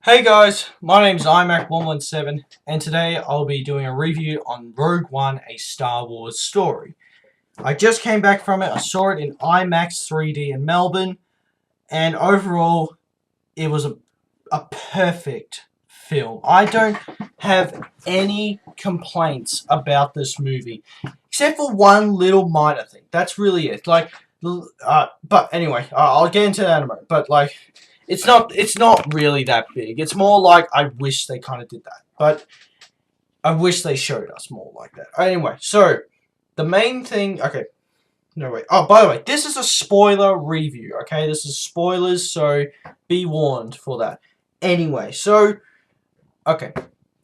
Hey guys, my name's iMac117 and today I'll be doing a review on Rogue One, a Star Wars story. I just came back from it, I saw it in IMAX 3D in Melbourne, and overall it was a perfect film. I don't have any complaints about this movie, except for one little minor thing. That's really it. But anyway, I'll get into that in a moment. But it's not really that big. It's more like I wish they kind of did that, but I wish they showed us more like that. Anyway, so the main thing. Okay, no wait. Oh, by the way, this is a spoiler review. Okay, this is spoilers, so be warned for that. Anyway, so okay,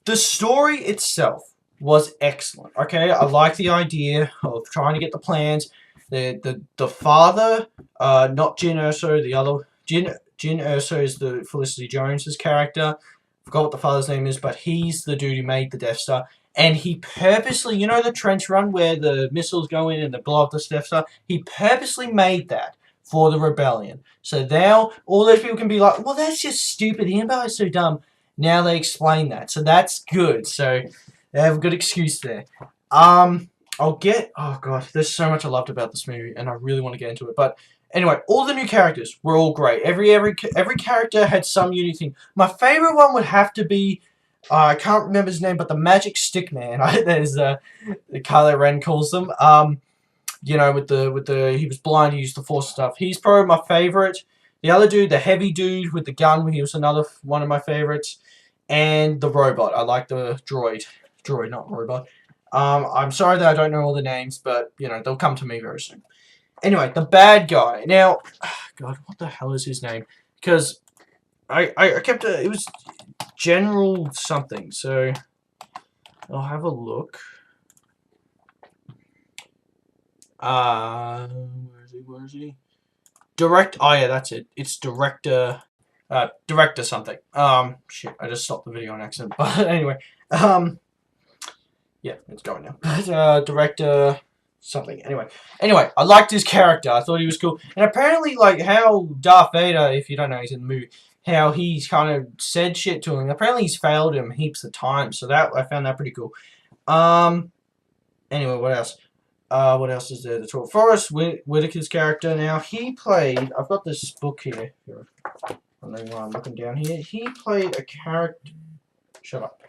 the story itself was excellent. Okay, I like the idea of trying to get the plans. The father, not Jyn Erso, the other Jyn Erso is the Felicity Jones's character. Forgot what the father's name is, but he's the dude who made the Death Star. And he purposely, you know the trench run where the missiles go in and they blow up the Death Star? He purposely made that for the rebellion. So now all those people can be like, well, that's just stupid. The Empire is so dumb. Now they explain that. So that's good. So they have a good excuse there. Oh god, there's so much I loved about this movie, and I really want to get into it. But anyway, all the new characters were all great. Every character had some unique thing. My favorite one would have to be, I can't remember his name, but the Magic Stick Man. There's Kylo Ren calls them. You know, with the he was blind, he used the Force stuff. He's probably my favorite. The other dude, the heavy dude with the gun, he was another one of my favorites. And the robot. I like the droid, not robot. I'm sorry that I don't know all the names, but, you know, they'll come to me very soon. Anyway, the bad guy. Now, God, what the hell is his name? Because I kept it was General something, so I'll have a look. Where is he? Oh yeah, that's it. It's Director something. Shit, I just stopped the video on accident. But anyway, yeah, it's going now. But, Director something. Anyway, I liked his character. I thought he was cool. And apparently, like, how Darth Vader, if you don't know, he's in the movie, how he's kind of said shit to him. Apparently, he's failed him heaps of times. So that I found that pretty cool. Anyway, what else? What else is there to talk? Forrest Whitaker's character. Now, he played... I've got this book here. I'm looking down here. He played a character... Shut up.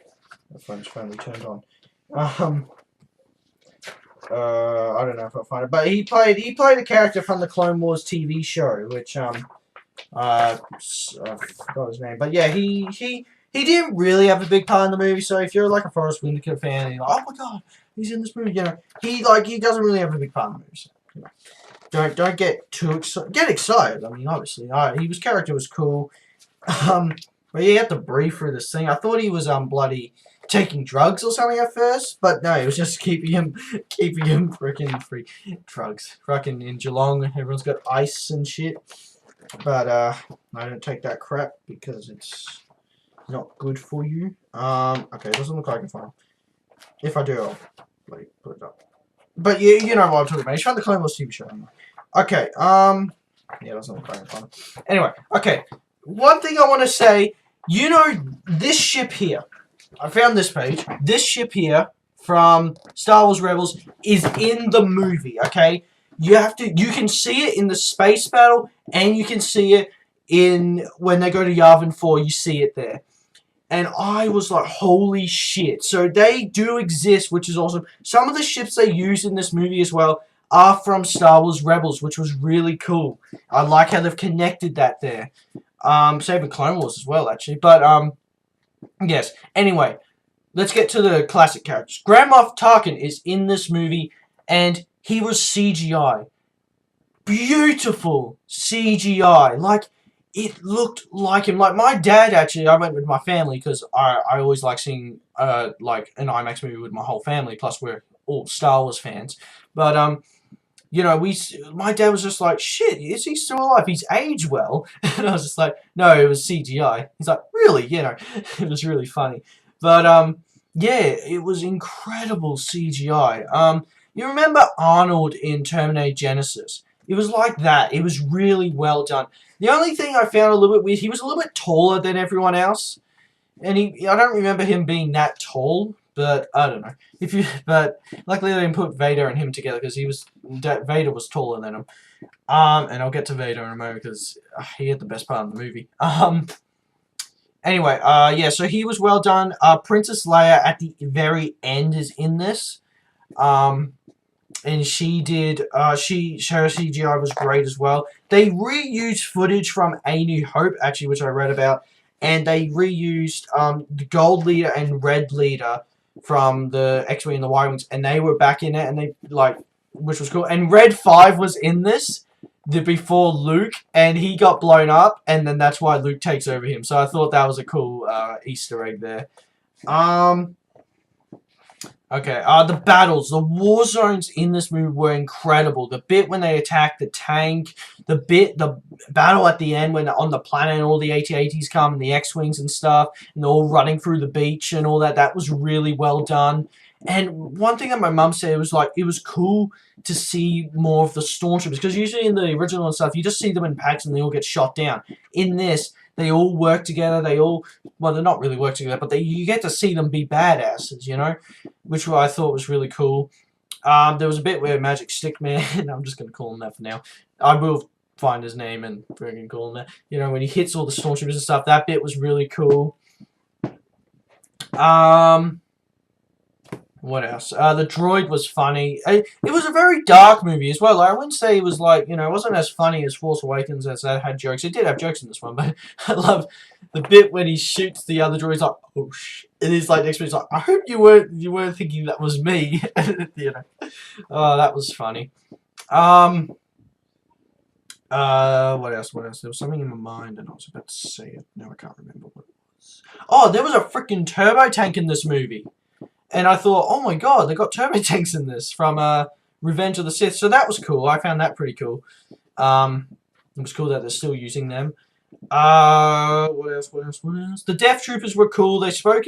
My phone's finally turned on. I don't know if I'll find it, but he played a character from the Clone Wars TV show, which I forgot his name, but yeah, he didn't really have a big part in the movie. So if you're like a Forrest Whitaker fan, and you're like, oh my god, he's in this movie, you know, he doesn't really have a big part in the movie. So, you know, don't get too excited. Get excited. I mean, obviously, his character was cool. But yeah, you have to breathe through this thing. I thought he was bloody taking drugs or something at first, but no, it was just keeping him freaking free. Drugs. Fucking in Geelong, everyone's got ice and shit. But I don't take that crap because it's not good for you. Okay, it doesn't look like I can find him. If I do, I'll bloody put it up. But you know what I'm talking about. He's from the Clone Wars TV show. Okay, yeah, it doesn't look like I can find him. Anyway, okay. One thing I want to say, you know, this ship here. I found this page. This ship here from Star Wars Rebels is in the movie, okay? You can see it in the space battle, and you can see it in when they go to Yavin 4, you see it there. And I was like, holy shit. So they do exist, which is awesome. Some of the ships they use in this movie as well are from Star Wars Rebels, which was really cool. I like how they've connected that there. Same with Clone Wars as well, actually. But, yes. Anyway, let's get to the classic characters. Grand Moff Tarkin is in this movie, and he was CGI. Beautiful CGI. Like, it looked like him. Like, my dad, actually, I went with my family, because I always like seeing, like, an IMAX movie with my whole family, plus we're all Star Wars fans. But, you know, my dad was just like, shit, is he still alive? He's aged well. And I was just like, no, it was CGI. He's like, really? You know, it was really funny. But, yeah, it was incredible CGI. You remember Arnold in Terminator Genisys? It was like that. It was really well done. The only thing I found a little bit weird, he was a little bit taller than everyone else. And I don't remember him being that tall, but I don't know. But luckily they didn't put Vader and him together because Vader was taller than him. And I'll get to Vader in a moment because he had the best part of the movie. Anyway, yeah, so he was well done. Princess Leia at the very end is in this. And she did, her CGI was great as well. They reused footage from A New Hope, actually, which I read about. And they reused the Gold Leader and Red Leader from the X-Wing and the Y-Wings. And they were back in it, and they, like, which was cool. And Red 5 was in this before Luke, and he got blown up, and then that's why Luke takes over him. So I thought that was a cool Easter egg there. Okay, the battles, the war zones in this movie were incredible. The bit when they attack the tank, the battle at the end when they're on the planet and all the AT-ATs come, and the X-Wings and stuff, and they're all running through the beach and all that, that was really well done. And one thing that my mum said was, like, it was cool to see more of the Stormtroopers, because usually in the original and stuff, you just see them in packs and they all get shot down. In this, they all work together, well, they're not really work together, but you get to see them be badasses, you know? Which I thought was really cool. There was a bit where Magic Stick Man, I'm just going to call him that for now. I will find his name and freaking call him that. You know, when he hits all the Stormtroopers and stuff, that bit was really cool. What else? The droid was funny. It was a very dark movie as well. Like, I wouldn't say it was like, you know, it wasn't as funny as Force Awakens as that had jokes. It did have jokes in this one, but I love the bit when he shoots the other droid. He's like, oh shit. And he's like, next to me, he's like, I hope you weren't thinking that was me. You know. Oh, that was funny. What else? There was something in my mind and I was about to say it. Now I can't remember what it was. Oh, there was a freaking turbo tank in this movie. And I thought, oh my god, they got turbo tanks in this from Revenge of the Sith. So that was cool. I found that pretty cool. It was cool that they're still using them. What else? The Death Troopers were cool. They spoke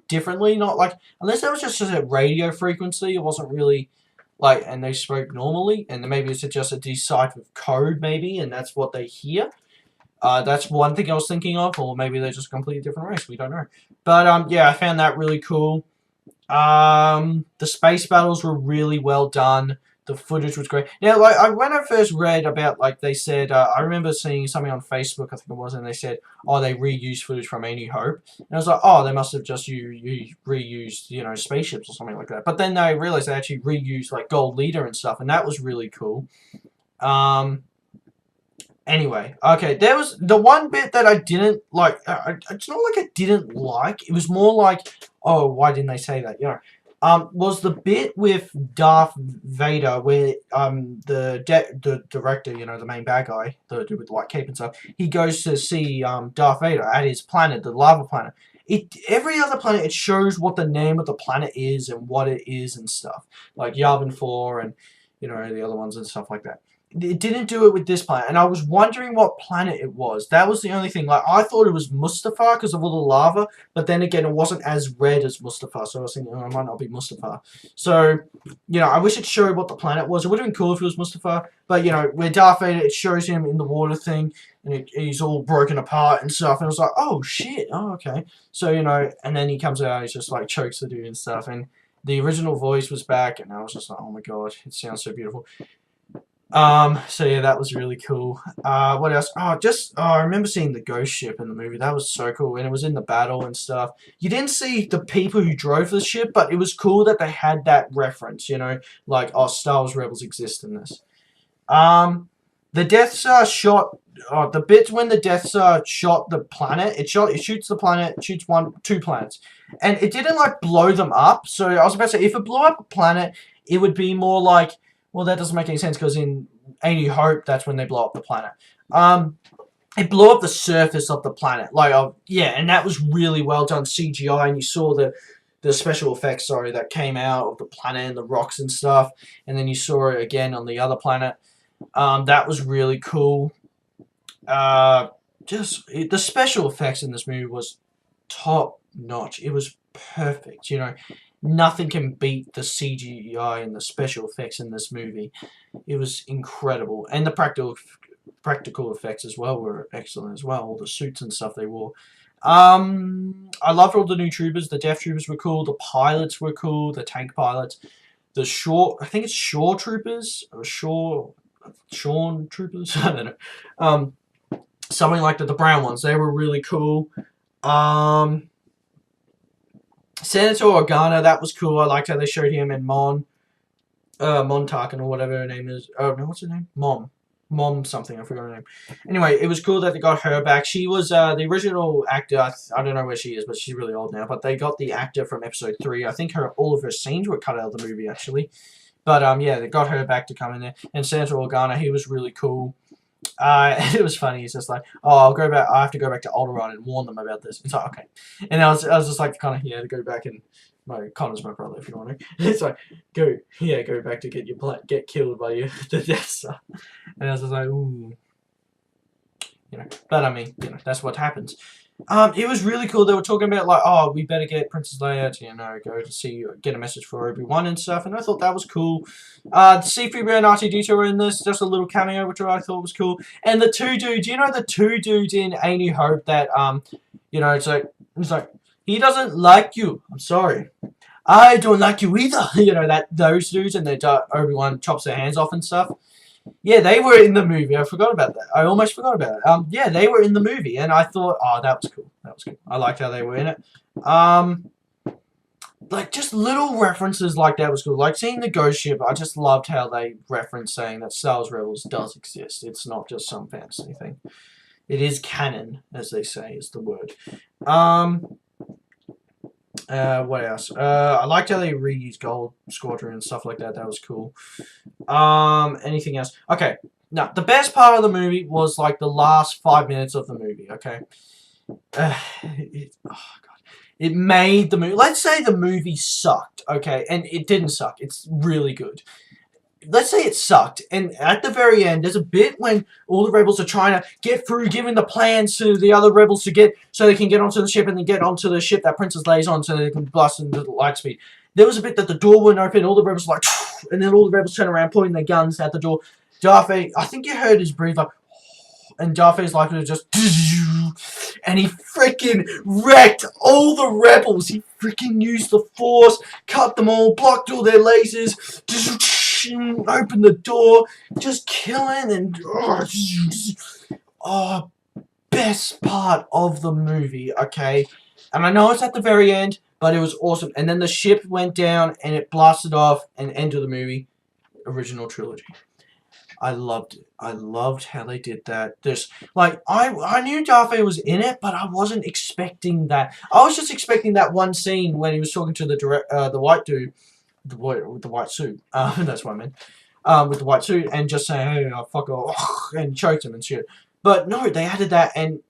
differently, not like, unless that was just a radio frequency, it wasn't really, like, and they spoke normally, and then maybe it's just a deciphered code, maybe, and that's what they hear. That's one thing I was thinking of, or maybe they're just a completely different race, we don't know. But, yeah, I found that really cool. The space battles were really well done. The footage was great. Now, like, when I first read about, like, they said, I remember seeing something on Facebook, I think it was, and they said, oh, they reused footage from A New Hope. And I was like, oh, they must have just reused, you know, spaceships or something like that. But then they realized they actually reused, like, Gold Leader and stuff, and that was really cool. Anyway, okay, there was the one bit that I didn't like. It's not like I didn't like. It was more like, oh, why didn't they say that? You know, was the bit with Darth Vader where the director, you know, the main bad guy, the dude with the white cape and stuff, he goes to see Darth Vader at his planet, the lava planet. Every other planet, it shows what the name of the planet is and what it is and stuff, like Yavin 4 and, you know, the other ones and stuff like that. It didn't do it with this planet, and I was wondering what planet it was. That was the only thing. Like, I thought it was Mustafar because of all the lava, but then again, it wasn't as red as Mustafar, so I was thinking, oh, it might not be Mustafar. So, you know, I wish it showed what the planet was. It would have been cool if it was Mustafar, but, you know, where Darth Vader, it shows him in the water thing, and he's all broken apart and stuff, and I was like, oh, shit, oh, okay. So, you know, and then he comes out, and he just, like, chokes the dude and stuff, and the original voice was back, and I was just like, oh my god, it sounds so beautiful. So yeah, that was really cool. What else? Oh, I remember seeing the ghost ship in the movie. That was so cool, and it was in the battle and stuff. You didn't see the people who drove the ship, but it was cool that they had that reference, you know, like, oh, Star Wars Rebels exist in this. The Death Star shot, the bits when the Death Star shot the planet, it shoots the planet, it shoots two planets, and it didn't, like, blow them up. So I was about to say, if it blew up a planet, it would be more like, well, that doesn't make any sense because in A New Hope, that's when they blow up the planet. It blew up the surface of the planet. Like, yeah, and that was really well done CGI, and you saw the special effects, that came out of the planet and the rocks and stuff, and then you saw it again on the other planet. That was really cool. The special effects in this movie was top notch. It was perfect, you know. nothing can beat the CGI and the special effects in this movie. It was incredible, and the practical effects as well were excellent as well. All the suits and stuff they wore. I loved all the new troopers. The Death Troopers were cool. The pilots were cool. The tank pilots. The I think it's Shore Troopers or Shawn Troopers. I don't know. Something like that. The brown ones. They were really cool. Senator Organa, that was cool. I liked how they showed him in Mon Tarkin or whatever her name is. Oh no, what's her name? Mom something, I forgot her name. Anyway, it was cool that they got her back. She was the original actor. I don't know where she is, but she's really old now. But they got the actor from episode 3. I think all of her scenes were cut out of the movie, actually. But yeah, they got her back to come in there. And Senator Organa, he was really cool. It was funny. He's just like, oh, I have to go back to Alderaan and warn them about this. It's like, okay. And I was just like, kind of, yeah, to go back and Connor's my brother, if you want to. It's like, go back to get killed by the Death Star. And I was just like, ooh, But I mean, that's what happens. It was really cool. They were talking about like, oh, we better get Princess Leia to go to get a message for Obi-Wan and stuff. And I thought that was cool. The C-3PO and R2-D2 were in this, just a little cameo, which I thought was cool. And the two dudes, the two dudes in A New Hope that it's like. He doesn't like you. I'm sorry. I don't like you either. Those dudes and Obi-Wan chops their hands off and stuff. Yeah, they were in the movie. I forgot about that. I almost forgot about it. Yeah, they were in the movie, and I thought, oh, that was cool. That was cool. I liked how they were in it. Like just little references like that was cool. Like seeing the ghost ship. I just loved how they referenced saying that Star Wars Rebels does exist. It's not just some fantasy thing. It is canon, as they say, is the word. What else? I liked how they reused Gold Squadron and stuff like that. That was cool. Anything else? Okay. Now, the best part of the movie was like the last 5 minutes of the movie. Okay. Oh god. It made the movie. Let's say the movie sucked. Okay, and it didn't suck. It's really good. Let's say it sucked, and at the very end, there's a bit when all the rebels are trying to get through, giving the plans to the other rebels so they can get onto the ship and then get onto the ship that Princess Leia's on so they can blast into the light speed. There was a bit that the door wouldn't open, all the rebels were like, and then all the rebels turn around, pointing their guns at the door. Darth Vader, I think you heard his breathe like, and Darth Vader's like, it was just, and he freaking wrecked all the rebels. He freaking used the Force, cut them all, blocked all their lasers, open the door, just killing and best part of the movie, okay? And I know it's at the very end, but it was awesome. And then the ship went down and it blasted off and ended the movie. Original trilogy. I loved it. I loved how they did that. I knew Darth Vader was in it, but I wasn't expecting that. I was just expecting that one scene when he was talking to the white dude, the boy with the white suit. That's what I meant. With the white suit and just saying, hey, fuck off, and choked him and shit. But no, they added that, and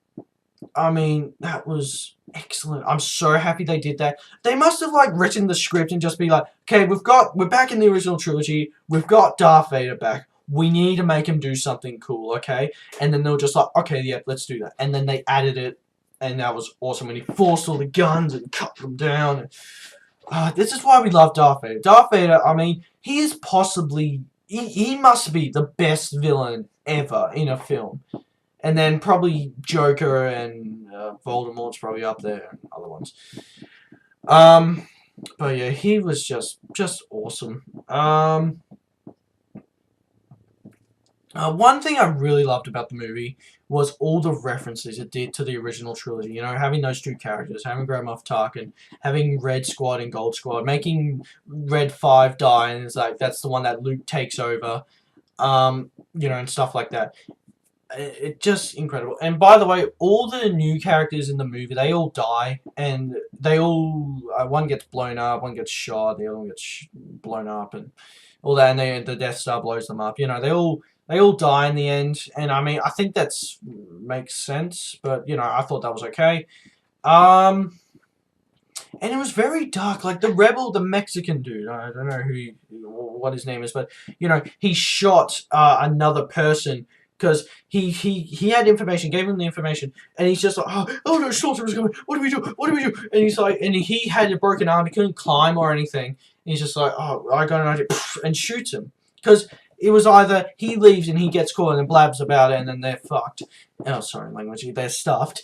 I mean, that was excellent. I'm so happy they did that. They must have written the script and just be like, okay, we're back in the original trilogy. We've got Darth Vader back. We need to make him do something cool, okay? And then they were just like, okay, yeah, let's do that. And then they added it, and that was awesome when he forced all the guns and cut them down. And, this is why we love Darth Vader. Darth Vader, I mean, he is possibly... He must be the best villain ever in a film. And then probably Joker and Voldemort's probably up there and other ones. But yeah, he was just awesome. One thing I really loved about the movie was all the references it did to the original trilogy. Having those two characters, having Grand Moff Tarkin, having Red Squad and Gold Squad, making Red 5 die, and it's like, that's the one that Luke takes over, and stuff like that. It's just incredible. And by the way, all the new characters in the movie, they all die, and they all, one gets blown up, one gets shot, the other one gets blown up, and all that, and the Death Star blows them up. They all die in the end, and I mean, I think that's makes sense, but I thought that was okay. And it was very dark. Like the Mexican dude, I don't know what his name is, but he shot another person because he had information, gave him the information, and he's just like, oh no, Stormtrooper's coming. What do we do? What do we do? And he's like, and he had a broken arm. He couldn't climb or anything. And he's just like, oh, I got an idea, and shoots him because. It was either he leaves and he gets caught and blabs about it and then they're fucked. Oh, sorry, language. They're stuffed.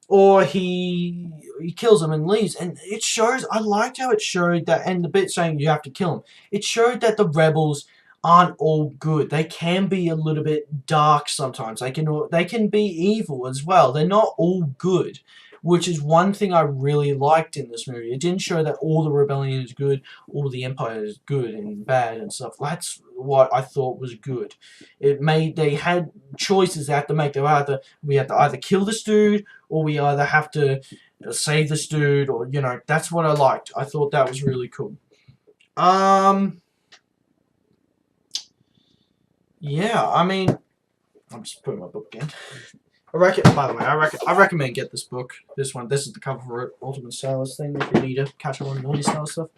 Or he kills him and leaves. And it shows, I liked how it showed that, and the bit saying you have to kill him. It showed that the rebels aren't all good. They can be a little bit dark sometimes. They can be evil as well. They're not all good. Which is one thing I really liked in this movie. It didn't show that all the rebellion is good, all the empire is good and bad and stuff. That's what I thought was good. They had choices they had to make. We had to either kill this dude, or we either have to save this dude, or that's what I liked. I thought that was really cool. Yeah, I mean, I'm just putting my book again. By the way, I recommend get this book. This one. This is the cover for it. Ultimate Star Wars thing. If you need to catch up on all this Star Wars stuff.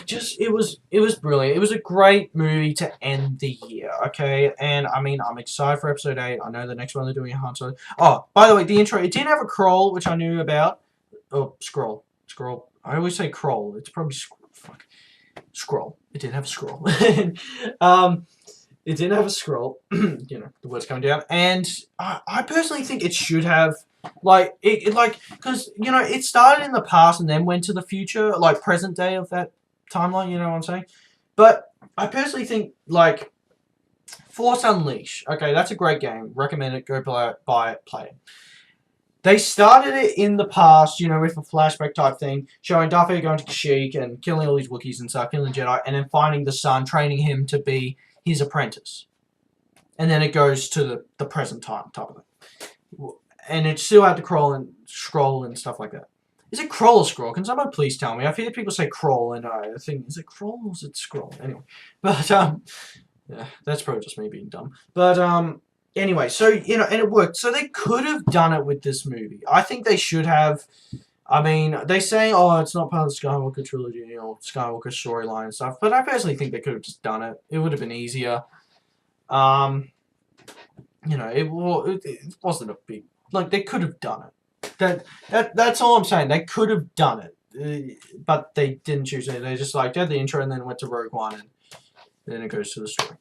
It was brilliant. It was a great movie to end the year. Okay, and I mean, I'm excited for episode 8. I know the next one they're doing a Han Solo. Oh, by the way, the intro. It didn't have a crawl, which I knew about. Oh, scroll. I always say crawl. It's probably scroll. It didn't have a scroll. It didn't have a scroll, the words coming down, and I personally think it should have, because, it started in the past and then went to the future, like, present day of that timeline, you know what I'm saying? But I personally think, Force Unleashed, okay, that's a great game, recommend it, go buy it, play it. They started it in the past, with a flashback type thing, showing Darth Vader going to Kashyyyk and killing all these Wookiees and stuff, killing Jedi, and then finding the son, training him to be his apprentice. And then it goes to the present time type of it. And it still had to crawl and scroll and stuff like that. Is it crawl or scroll? Can someone please tell me? I've heard people say crawl, and I think, is it crawl or is it scroll? Anyway. But, yeah, that's probably just me being dumb. But, anyway, so, and it worked. So they could have done it with this movie. I think they should have. I mean, they say, oh, it's not part of the Skywalker trilogy or Skywalker storyline and stuff, but I personally think they could have just done it. It would have been easier. It wasn't a big, they could have done it. That's all I'm saying. They could have done it, but they didn't choose it. They just did the intro and then went to Rogue One, and then it goes to the story.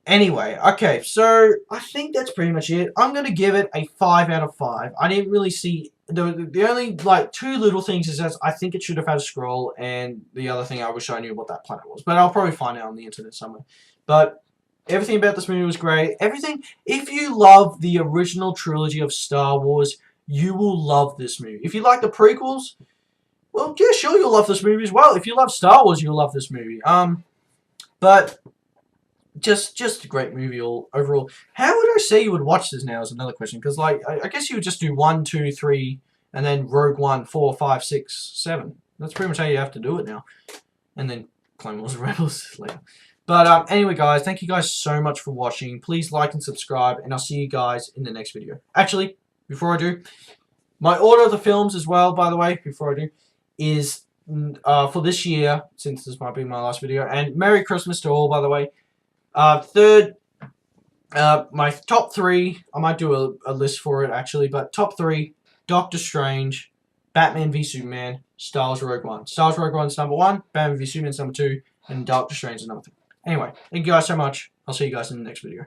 Anyway, okay, so I think that's pretty much it. I'm going to give it a 5 out of 5. I didn't really see. The only, 2 little things is that I think it should have had a scroll, and the other thing I wish I knew what that planet was. But I'll probably find out on the internet somewhere. But everything about this movie was great. Everything, if you love the original trilogy of Star Wars, you will love this movie. If you like the prequels, well, yeah, sure, you'll love this movie as well. If you love Star Wars, you'll love this movie. But just a great movie overall. How would I say you would watch this now is another question, because I guess you would just do 1, 2, 3, and then Rogue One, 4, 5, 6, 7. That's pretty much how you have to do it now. And then Clone Wars Rebels later. But anyway, guys, thank you guys so much for watching. Please like and subscribe, and I'll see you guys in the next video. Actually, before I do, my order of the films as well, by the way, before I do, is for this year, since this might be my last video, and Merry Christmas to all, by the way. Third, my top 3, I might do a list for it, actually, but top 3, Doctor Strange, Batman v Superman, Star Wars Rogue One. Star Wars Rogue One is number 1, Batman v Superman is number 2, and Doctor Strange is number 3. Anyway, thank you guys so much. I'll see you guys in the next video.